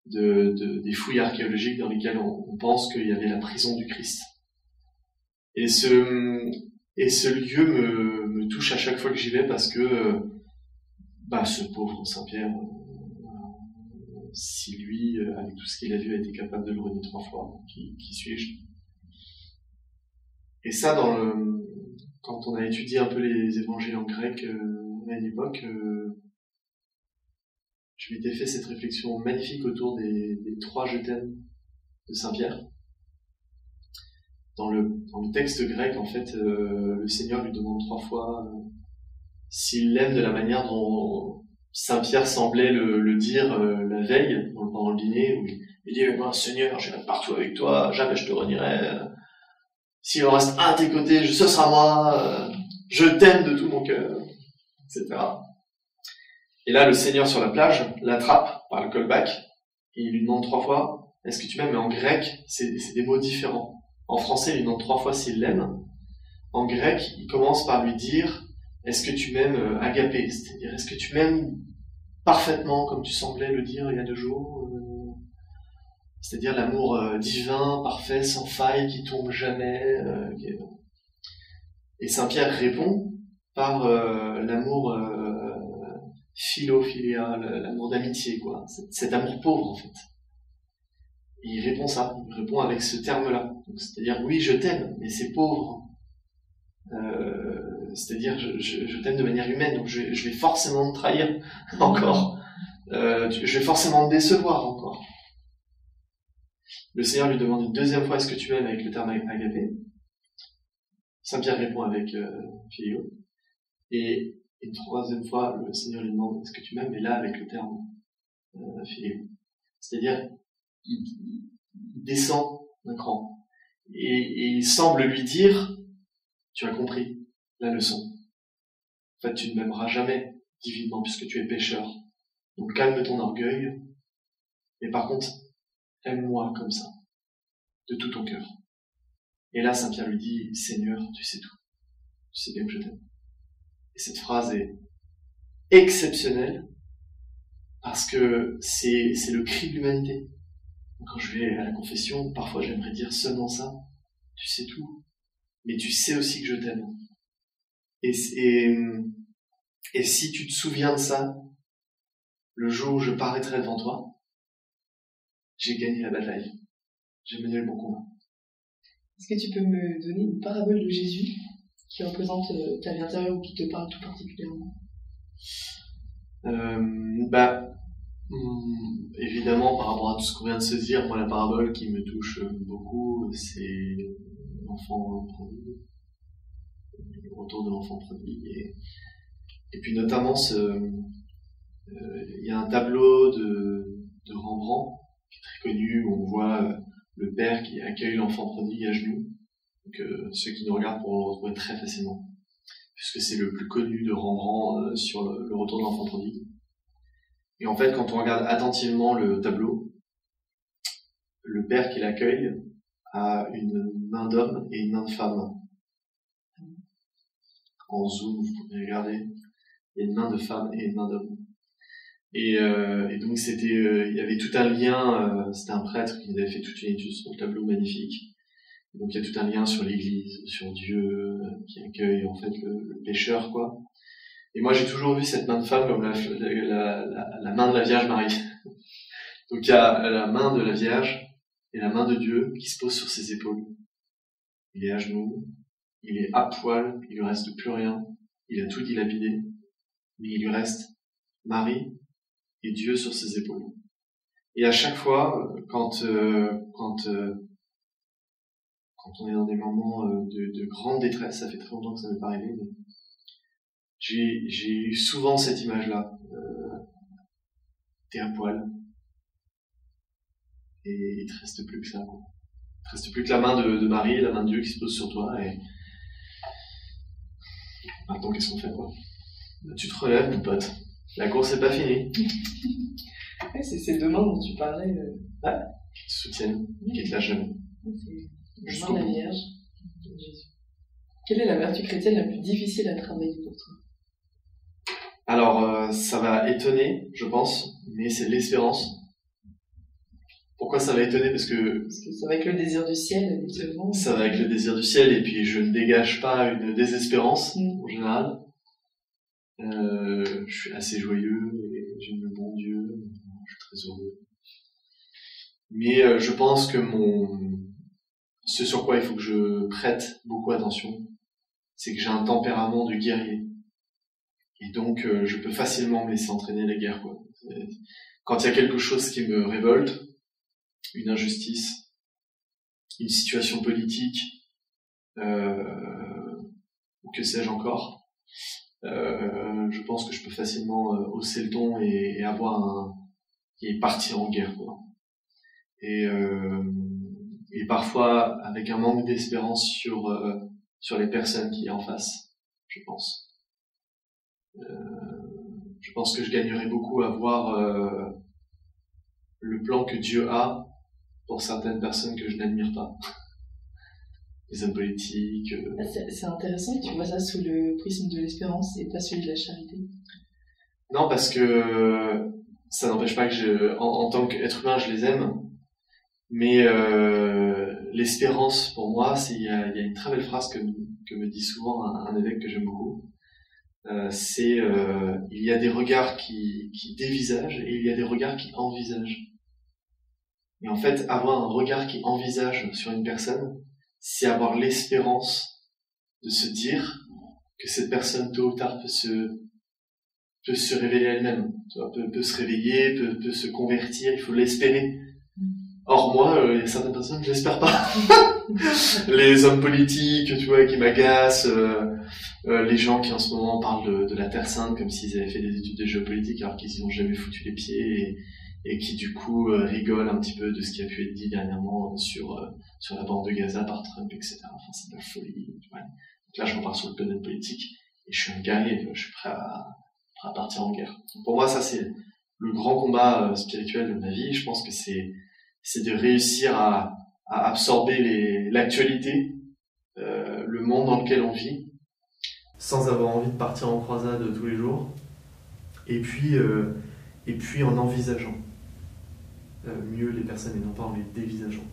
des fouilles archéologiques dans lesquelles on pense qu'il y avait la prison du Christ. Et ce lieu me touche à chaque fois que j'y vais parce que ce pauvre Saint-Pierre, si lui, avec tout ce qu'il a vu, a été capable de le renier 3 fois, qui suis-je? Et ça, quand on a étudié un peu les évangiles en grec à une époque, je m'étais fait cette réflexion magnifique autour des 3 je t'aime de Saint-Pierre. Dans le texte grec, en fait, le Seigneur lui demande 3 fois s'il l'aime de la manière dont Saint-Pierre semblait le dire la veille, pendant le dîner, où il dit « Seigneur, j'irai partout avec toi, jamais je te renierai. S'il en reste un à tes côtés, ce sera moi. Je t'aime de tout mon cœur. » etc. Et là, le Seigneur sur la plage l'attrape par le callback et il lui demande 3 fois « Est-ce que tu m'aimes ?» Mais en grec, c'est des mots différents. En français, il lui demande 3 fois s'il l'aime. En grec, il commence par lui dire « Est-ce que tu m'aimes agapé ?» C'est-à-dire « Est-ce que tu m'aimes parfaitement comme tu semblais le dire il y a 2 jours ?» C'est-à-dire l'amour divin, parfait, sans faille, qui tombe jamais. Et Saint-Pierre répond par l'amour philo-philia, l'amour d'amitié, quoi. Cet amour pauvre, en fait. Et il répond ça, il répond avec ce terme-là. C'est-à-dire, oui, je t'aime, mais c'est pauvre. C'est-à-dire, je t'aime de manière humaine, donc je vais forcément te trahir encore. Je vais forcément te décevoir encore. Le Seigneur lui demande une deuxième fois, est-ce que tu m'aimes, avec le terme agapé. Saint Pierre répond avec phileo. Et une troisième fois, le Seigneur lui demande, est-ce que tu m'aimes, et là avec le terme phileo. C'est-à-dire, il descend d'un cran. Et il semble lui dire, tu as compris la leçon. En fait, tu ne m'aimeras jamais divinement puisque tu es pécheur. Donc calme ton orgueil. Mais par contre, aime-moi comme ça, de tout ton cœur. Et là, Saint Pierre lui dit, Seigneur, tu sais tout. Tu sais bien que je t'aime. Et cette phrase est exceptionnelle parce que c'est le cri de l'humanité. Quand je vais à la confession, parfois j'aimerais dire seulement ça. Tu sais tout, mais tu sais aussi que je t'aime. Et si tu te souviens de ça, le jour où je paraîtrai devant toi, j'ai gagné la bataille. J'ai mené le bon combat. Est-ce que tu peux me donner une parabole de Jésus qui représente ta vie intérieure ou qui te parle tout particulièrement? Évidemment, par rapport à tout ce qu'on vient de se dire, moi la parabole qui me touche beaucoup, c'est l'enfant prodigue, le retour de l'enfant prodigue, et puis notamment il y a un tableau de Rembrandt qui est très connu où on voit le père qui accueille l'enfant prodigue à genoux. Donc ceux qui nous regardent pourront le retrouver très facilement, puisque c'est le plus connu de Rembrandt sur le retour de l'enfant prodigue. Et en fait, quand on regarde attentivement le tableau, le père qui l'accueille a une main d'homme et une main de femme. En zoom, vous pouvez regarder, il y a une main de femme et une main d'homme. Et donc il y avait tout un lien, c'était un prêtre qui avait fait toute une étude sur le tableau magnifique. Et donc il y a tout un lien sur l'Église, sur Dieu, qui accueille en fait le pécheur, quoi. Et moi, j'ai toujours vu cette main de femme comme la main de la Vierge Marie. Donc, il y a la main de la Vierge et la main de Dieu qui se pose sur ses épaules. Il est à genoux, il est à poil, il lui reste plus rien, il a tout dilapidé, mais il lui reste Marie et Dieu sur ses épaules. Et à chaque fois, quand on est dans des moments de grande détresse, ça fait très longtemps que ça m'est pas arrivé, mais j'ai eu souvent cette image-là. T'es à poil. Et il te reste plus que ça. Il te reste plus que la main de Marie et la main de Dieu qui se pose sur toi. Et maintenant, qu'est-ce qu'on fait, quoi? Tu te relèves, mon pote. La course n'est pas finie. Ouais, c'est ces deux mains dont tu parlais. Ouais. Qui te soutiennent, qui te lâchent jamais. C'est la main de la Vierge de Jésus. Quelle est la vertu chrétienne la plus difficile à travailler pour toi? Alors, ça va étonner, je pense, mais c'est l'espérance. Pourquoi ça va étonner? Parce que ça va avec le désir du ciel, habituellement. Ça va avec le désir du ciel, et puis je ne dégage pas une désespérance, en général. Je suis assez joyeux, et j'aime le bon Dieu, je suis très heureux. Mais je pense que ce sur quoi il faut que je prête beaucoup attention, c'est que j'ai un tempérament de guerrier. Et donc, je peux facilement me laisser entraîner à la guerre, quoi. Quand il y a quelque chose qui me révolte, une injustice, une situation politique, ou que sais-je encore, je pense que je peux facilement hausser le ton et partir en guerre, quoi. Et parfois avec un manque d'espérance sur les personnes qui y en face, je pense. Je pense que je gagnerais beaucoup à voir le plan que Dieu a pour certaines personnes que je n'admire pas. Les hommes politiques. C'est intéressant que tu vois ça sous le prisme de l'espérance et pas celui de la charité. Non, parce que ça n'empêche pas que en tant qu'être humain, je les aime. Mais l'espérance, pour moi, il y a une très belle phrase que me dit souvent un évêque que j'aime beaucoup. Il y a des regards qui dévisagent et il y a des regards qui envisagent. Et en fait, avoir un regard qui envisage sur une personne, c'est avoir l'espérance de se dire que cette personne, tôt ou tard, peut se révéler elle-même, peut se réveiller, peut se convertir, il faut l'espérer. Or moi, il y a certaines personnes, je l'espère pas. Les hommes politiques, tu vois, qui m'agacent, les gens qui en ce moment parlent de la Terre Sainte comme s'ils avaient fait des études de géopolitique alors qu'ils y ont jamais foutu les pieds et qui du coup rigolent un petit peu de ce qui a pu être dit dernièrement sur la bande de Gaza par Trump, etc. Enfin, c'est de la folie. Ouais. Donc là, je repars sur le domaine politique et je suis un guerrier, je suis prêt à partir en guerre. Donc pour moi, ça c'est le grand combat spirituel de ma vie. Je pense que c'est de réussir à absorber l'actualité, le monde dans lequel on vit, sans avoir envie de partir en croisade tous les jours, et puis en envisageant mieux les personnes et non pas en les dévisageant.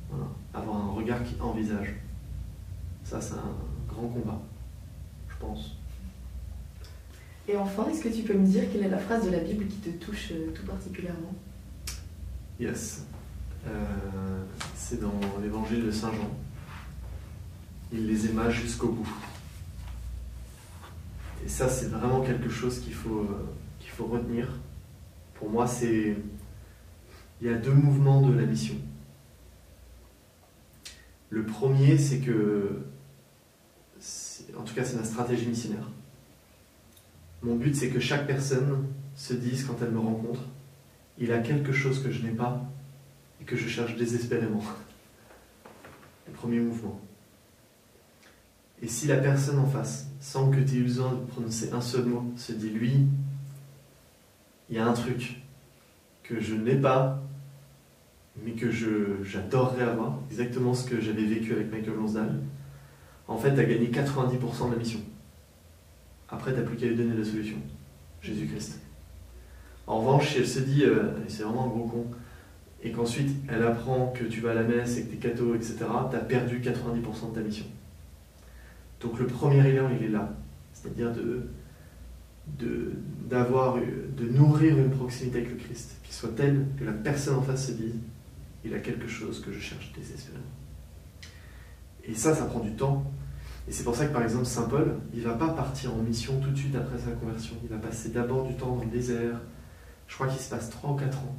Voilà. Avoir un regard qui envisage. Ça, c'est un grand combat, je pense. Et enfin, est-ce que tu peux me dire quelle est la phrase de la Bible qui te touche tout particulièrement ? Yes. C'est dans l'évangile de Saint Jean. Il les aima jusqu'au bout. Et ça, c'est vraiment quelque chose qu'il faut retenir. Pour moi, il y a deux mouvements de la mission. Le premier, c'est que, en tout cas, c'est ma stratégie missionnaire. Mon but, c'est que chaque personne se dise, quand elle me rencontre, il a quelque chose que je n'ai pas et que je cherche désespérément. Le premier mouvement. Et si la personne en face, sans que tu aies eu besoin de prononcer un seul mot, se dit, lui, il y a un truc que je n'ai pas, mais que j'adorerais avoir, exactement ce que j'avais vécu avec Michael Lonsdale, en fait, tu as gagné 90% de la mission. Après, tu n'as plus qu'à lui donner la solution. Jésus-Christ. En revanche, si elle se dit, c'est vraiment un gros con, et qu'ensuite elle apprend que tu vas à la messe et que tu es catho, etc., tu as perdu 90% de ta mission. Donc le premier élan, il est là. C'est-à-dire de nourrir une proximité avec le Christ, qui soit telle que la personne en face se dise, il a quelque chose que je cherche désespérément. Et ça prend du temps. Et c'est pour ça que par exemple Saint Paul, il ne va pas partir en mission tout de suite après sa conversion. Il va passer d'abord du temps dans le désert. Je crois qu'il se passe 3 ou 4 ans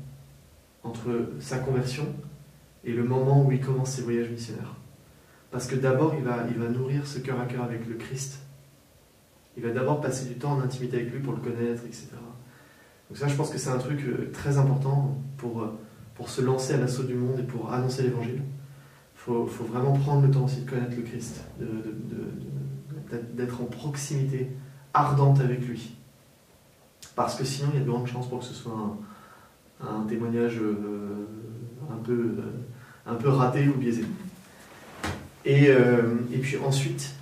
entre sa conversion et le moment où il commence ses voyages missionnaires. Parce que d'abord, il va nourrir ce cœur à cœur avec le Christ. Il va d'abord passer du temps en intimité avec lui pour le connaître, etc. Donc ça, je pense que c'est un truc très important pour se lancer à l'assaut du monde et pour annoncer l'évangile. Il faut vraiment prendre le temps aussi de connaître le Christ, d'être en proximité ardente avec lui. Parce que sinon, il y a de grandes chances pour que ce soit un témoignage un peu raté ou biaisé. Et puis ensuite,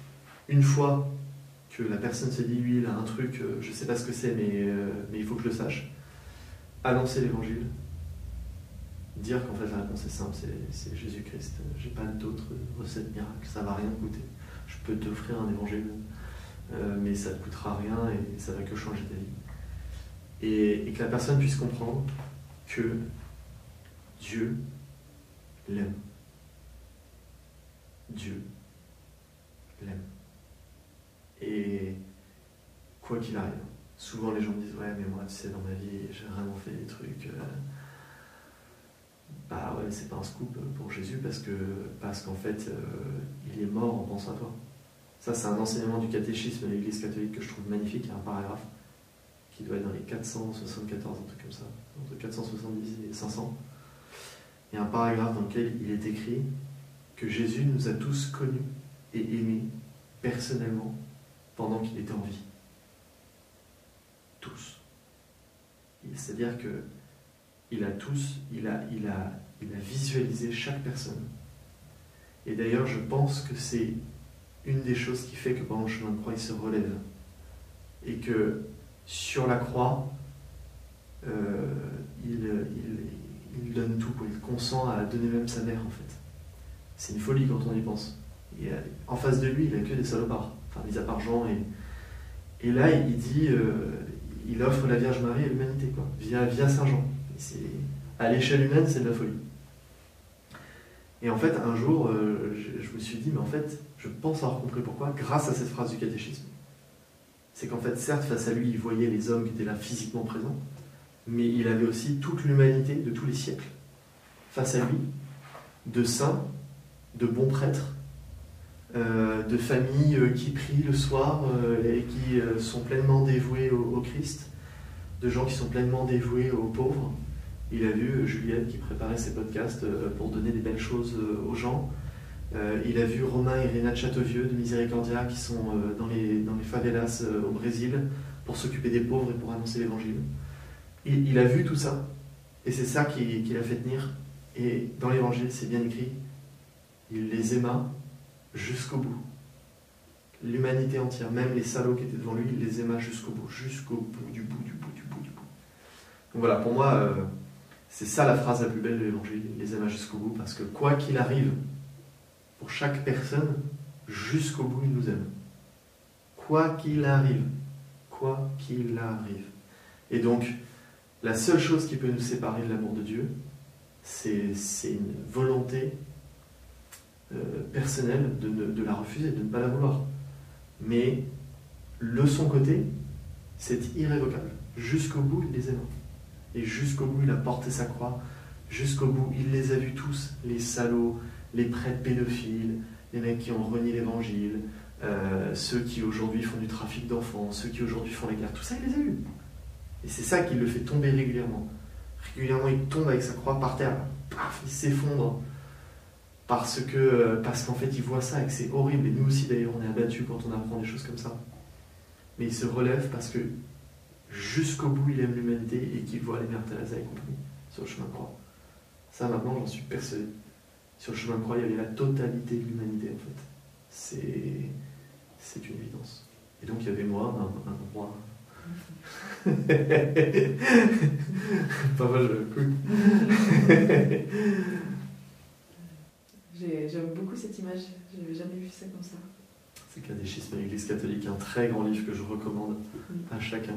une fois que la personne se dit, lui, il a un truc, je ne sais pas ce que c'est, mais il faut que je le sache, annoncer l'évangile, dire qu'en fait la réponse est simple, c'est Jésus-Christ. J'ai pas d'autre recette miracle, ça va rien coûter. Je peux t'offrir un évangile, mais ça ne te coûtera rien et ça va que changer ta vie. Et que la personne puisse comprendre que Dieu l'aime. Dieu l'aime. Et quoi qu'il arrive, souvent les gens me disent, ouais, mais moi, tu sais, dans ma vie, j'ai vraiment fait des trucs. Bah ouais, c'est pas un scoop pour Jésus parce qu'en fait, il est mort en pensant à toi. Ça, c'est un enseignement du catéchisme de l'Église catholique que je trouve magnifique. Il y a un paragraphe qui doit être dans les 474, un truc comme ça, entre 470 et 500. Il y a un paragraphe dans lequel il est écrit que Jésus nous a tous connus et aimés personnellement pendant qu'il était en vie. Tous. C'est-à-dire que il a visualisé chaque personne. Et d'ailleurs, je pense que c'est une des choses qui fait que pendant le chemin de croix, il se relève. Et que sur la croix, il donne tout, il consent à donner même sa mère, en fait. C'est une folie quand on y pense. Et en face de lui, il n'a que des salopards. Enfin, mis à part Jean Et là, il dit, il offre la Vierge Marie à l'humanité, quoi, via Saint Jean. À l'échelle humaine, c'est de la folie. Et en fait, un jour, je me suis dit, mais en fait, je pense avoir compris pourquoi, grâce à cette phrase du catéchisme. C'est qu'en fait, certes, face à lui, il voyait les hommes qui étaient là physiquement présents, mais il avait aussi toute l'humanité de tous les siècles face à lui, de saints, de bons prêtres, de familles qui prient le soir et qui sont pleinement dévouées au Christ, de gens qui sont pleinement dévoués aux pauvres. Il a vu Juliette qui préparait ses podcasts pour donner des belles choses aux gens. Il a vu Romain et Renate Châteauvieux de Miséricordia qui sont dans les favelas au Brésil pour s'occuper des pauvres et pour annoncer l'évangile. Il a vu tout ça et c'est ça qui l'a fait tenir. Et dans l'évangile, c'est bien écrit, il les aima jusqu'au bout. L'humanité entière, même les salauds qui étaient devant lui, il les aima jusqu'au bout du bout. Donc voilà, pour moi, c'est ça la phrase la plus belle de l'évangile, il les aima jusqu'au bout, parce que quoi qu'il arrive, pour chaque personne, jusqu'au bout, il nous aime. Quoi qu'il arrive. Quoi qu'il arrive. Et donc, la seule chose qui peut nous séparer de l'amour de Dieu, c'est une volonté personnelle de la refuser, de ne pas la vouloir. Mais son côté, c'est irrévocable. Jusqu'au bout, il les aime. Et jusqu'au bout, il a porté sa croix. Jusqu'au bout, il les a vus tous, les salauds, les prêtres pédophiles, les mecs qui ont renié l'évangile, ceux qui aujourd'hui font du trafic d'enfants, ceux qui aujourd'hui font la guerre, tout ça, il les a vus. Et c'est ça qui le fait tomber régulièrement. Régulièrement, il tombe avec sa croix par terre, paf, il s'effondre. Parce qu'en fait, il voit ça et que c'est horrible. Et nous aussi, d'ailleurs, on est abattus quand on apprend des choses comme ça. Mais il se relève parce que jusqu'au bout, il aime l'humanité et qu'il voit les mères Teresa et compagnie sur le chemin de croix. Ça, maintenant, j'en suis persuadé. Sur le chemin de croix, il y avait la totalité de l'humanité, en fait. C'est une évidence. Et donc, il y avait moi, un roi. Pas mal, cool. J'aime beaucoup cette image, je n'avais jamais vu ça comme ça. C'est Catéchisme à l'Église catholique, un très grand livre que je recommande à chacun.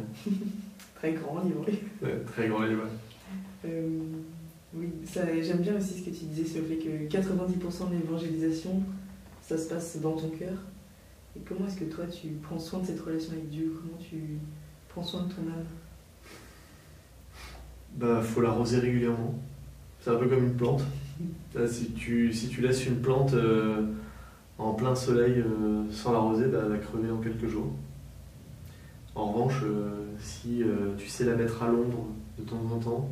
Très grand livre. Ouais, très grand livre. Oui, j'aime bien aussi ce que tu disais sur le fait que 90% de l'évangélisation, ça se passe dans ton cœur. Et comment est-ce que toi, tu prends soin de cette relation avec Dieu? Comment tu prends soin de ton âme? Bah, faut l'arroser régulièrement. C'est un peu comme une plante. Là, si tu laisses une plante en plein soleil sans l'arroser, bah, elle va crever en quelques jours. En revanche, si tu sais la mettre à l'ombre de temps en temps,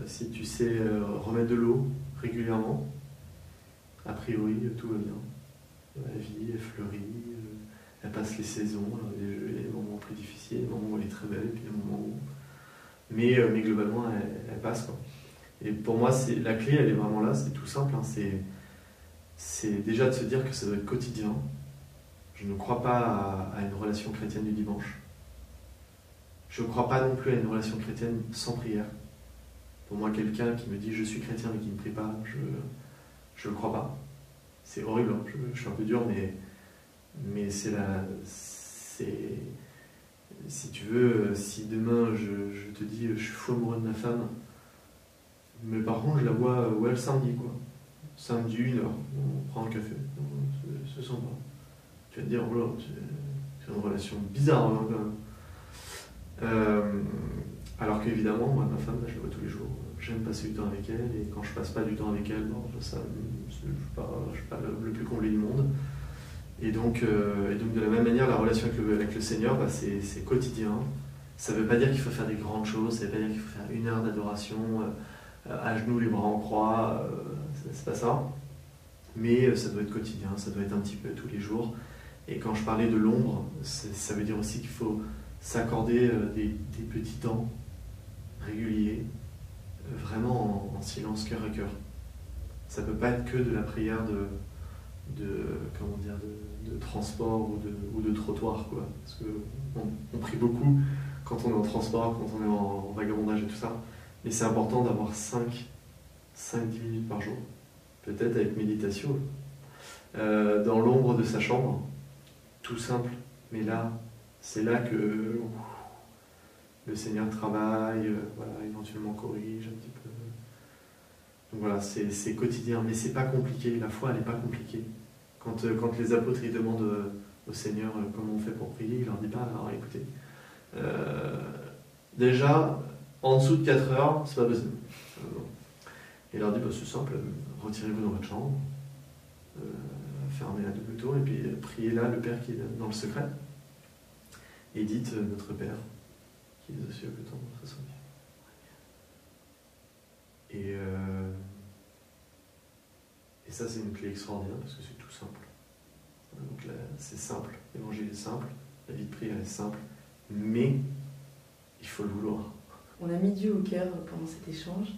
si tu sais remettre de l'eau régulièrement, a priori, tout va bien. La vie, elle fleurit, elle passe les saisons, il y a des moments plus difficiles, des moments où elle est très belle, et puis des moments où... Mais globalement, elle passe, quoi. Et pour moi, la clé, elle est vraiment là, c'est tout simple. Hein, c'est déjà de se dire que ça doit être quotidien. Je ne crois pas à une relation chrétienne du dimanche. Je ne crois pas non plus à une relation chrétienne sans prière. Pour moi, quelqu'un qui me dit « je suis chrétien » mais qui ne prie pas, je ne le crois pas. C'est horrible, hein, je suis un peu dur, mais c'est si tu veux, si demain je te dis « je suis fou amoureux de ma femme », mais par contre, je la vois le samedi, quoi. Samedi, 1h, on prend un café. C'est sympa. Tu vas te dire, oh là, c'est une relation bizarre, hein, quand même. Alors qu'évidemment, moi, ma femme, je la vois tous les jours. J'aime passer du temps avec elle, et quand je passe pas du temps avec elle, bon, ça, je suis pas le plus comblé du monde. Et donc, de la même manière, la relation avec le Seigneur, bah, c'est quotidien. Ça ne veut pas dire qu'il faut faire des grandes choses, ça ne veut pas dire qu'il faut faire 1 heure d'adoration, à genoux, les bras en croix, c'est pas ça. Mais ça doit être quotidien, ça doit être un petit peu tous les jours. Et quand je parlais de l'ombre, ça veut dire aussi qu'il faut s'accorder des petits temps réguliers, vraiment en silence, cœur à cœur. Ça ne peut pas être que de la prière de transport ou de trottoir, quoi. Parce qu'on prie beaucoup quand on est en transport, quand on est en vagabondage et tout ça. Mais c'est important d'avoir 5-10 minutes par jour, peut-être avec méditation, dans l'ombre de sa chambre, tout simple, Mais là, c'est là que le Seigneur travaille, voilà, éventuellement corrige un petit peu. Donc voilà, c'est quotidien, mais c'est pas compliqué. La foi, elle n'est pas compliquée. Quand les apôtres ils demandent au Seigneur comment on fait pour prier, il leur dit pas, alors écoutez, déjà, en dessous de 4 heures, c'est pas possible. Il leur dit, c'est simple, retirez-vous dans votre chambre, fermez la double tour, et puis priez là le Père qui est dans le secret, et dites notre Père, qui est aux cieux, que ton nom soit sauvé. Et ça, c'est une clé extraordinaire, parce que c'est tout simple. Donc là, c'est simple, l'évangile est simple, la vie de prière est simple, mais il faut le vouloir. On a mis Dieu au cœur pendant cet échange,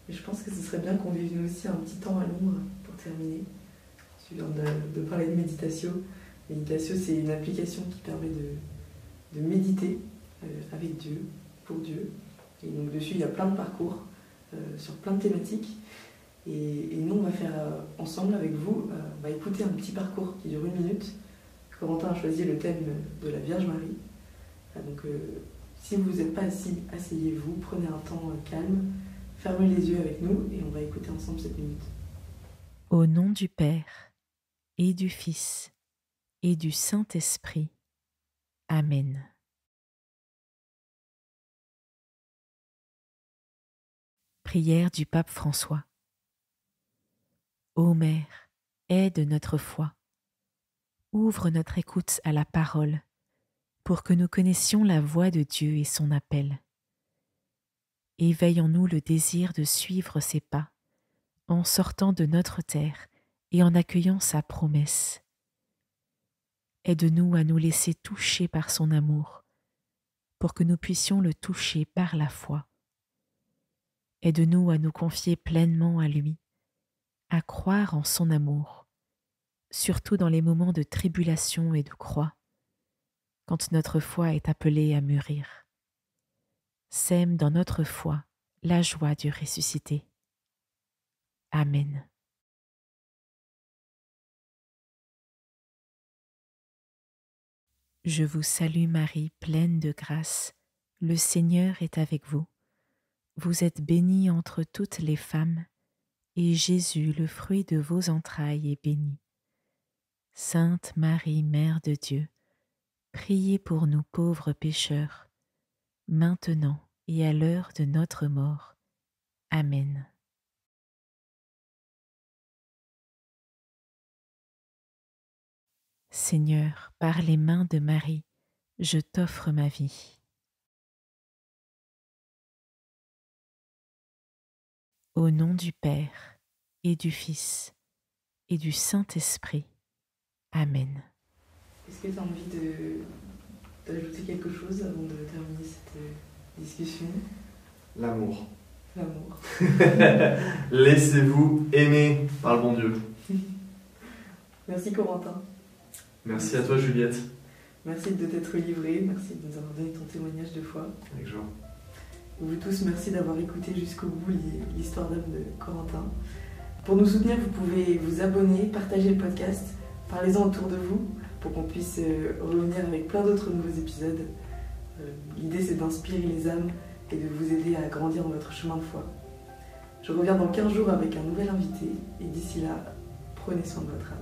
mais je pense que ce serait bien qu'on vive nous aussi un petit temps à l'ombre pour terminer. Tu viens de parler de méditation. Méditation, c'est une application qui permet de méditer avec Dieu, pour Dieu. Et donc dessus, il y a plein de parcours sur plein de thématiques. Et nous, on va faire ensemble avec vous, on va écouter un petit parcours qui dure 1 minute. Corentin a choisi le thème de la Vierge Marie. Donc, si vous n'êtes pas assis, asseyez-vous, prenez un temps calme, fermez les yeux avec nous et on va écouter ensemble cette minute. Au nom du Père, et du Fils, et du Saint-Esprit. Amen. Prière du Pape François. Ô Mère, aide notre foi. Ouvre notre écoute à la parole, pour que nous connaissions la voix de Dieu et son appel. Éveille en nous le désir de suivre ses pas, en sortant de notre terre et en accueillant sa promesse. Aide-nous à nous laisser toucher par son amour, pour que nous puissions le toucher par la foi. Aide-nous à nous confier pleinement à lui, à croire en son amour, surtout dans les moments de tribulation et de croix, quand notre foi est appelée à mûrir. Sème dans notre foi la joie du ressuscité. Amen. Je vous salue Marie, pleine de grâce, le Seigneur est avec vous. Vous êtes bénie entre toutes les femmes, et Jésus, le fruit de vos entrailles, est béni. Sainte Marie, Mère de Dieu, priez pour nous pauvres pécheurs, maintenant et à l'heure de notre mort. Amen. Seigneur, par les mains de Marie, je t'offre ma vie. Au nom du Père, et du Fils, et du Saint-Esprit. Amen. Est-ce que tu as envie d'ajouter quelque chose avant de terminer cette discussion? L'amour. L'amour. Laissez-vous aimer par le bon Dieu. Merci Corentin. Merci à toi Juliette. Merci de t'être livré, merci de nous avoir donné ton témoignage de foi. Avec joie. Vous tous, merci d'avoir écouté jusqu'au bout l'histoire d'âme de Corentin. Pour nous soutenir, vous pouvez vous abonner, partager le podcast, parlez-en autour de vous pour qu'on puisse revenir avec plein d'autres nouveaux épisodes. L'idée, c'est d'inspirer les âmes et de vous aider à grandir dans votre chemin de foi. Je reviens dans 15 jours avec un nouvel invité et d'ici là, prenez soin de votre âme.